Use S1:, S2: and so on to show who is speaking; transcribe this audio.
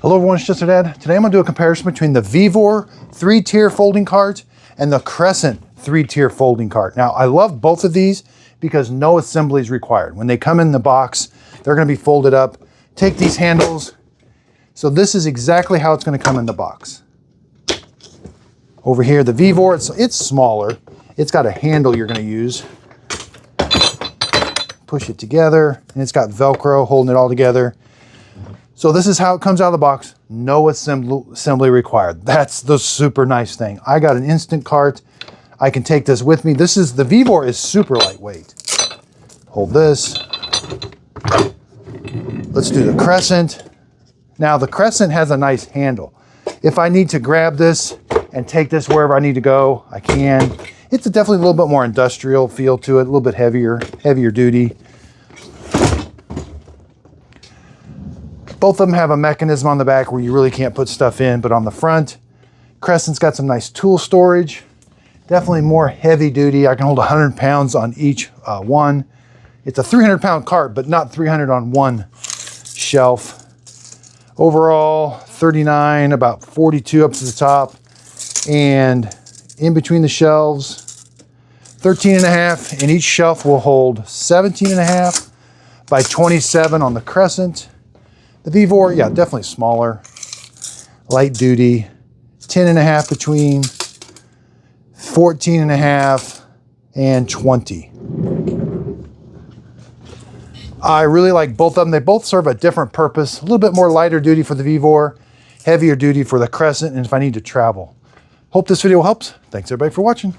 S1: Hello everyone, it's Just a Dad. Today I'm going to do a comparison between the Vivore 3-tier folding cart and the Crescent 3-tier folding cart. Now I love both of these because no assembly is required. When they come in the box, they're going to be folded up. Take these handles. So this is exactly how it's going to come in the box. Over here, the Vivore, it's smaller. It's got a handle you're going to use. Push it together, and it's got Velcro holding it all together. So this is how it comes out of the box. No assembly required. That's the super nice thing. I got an instant cart. I can take this with me. The Vivore is super lightweight. Hold this. Let's do the Crescent. Now the Crescent has a nice handle. If I need to grab this and take this wherever I need to go, I can. It's definitely a little bit more industrial feel to it, a little bit heavier duty. Both of them have a mechanism on the back where you really can't put stuff in, but on the front, Crescent's got some nice tool storage. Definitely more heavy duty. I can hold 100 pounds on each one. It's a 300-pound cart, but not 300 on one shelf. Overall, 39, about 42 up to the top. And in between the shelves, 13.5, and each shelf will hold 17.5 by 27 on the Crescent. The Vivore, yeah, definitely smaller, light duty, 10.5 between, 14.5, and 20. I really like both of them. They both serve a different purpose. A little bit more lighter duty for the Vivore, heavier duty for the Crescent, and if I need to travel. Hope this video helps. Thanks everybody for watching.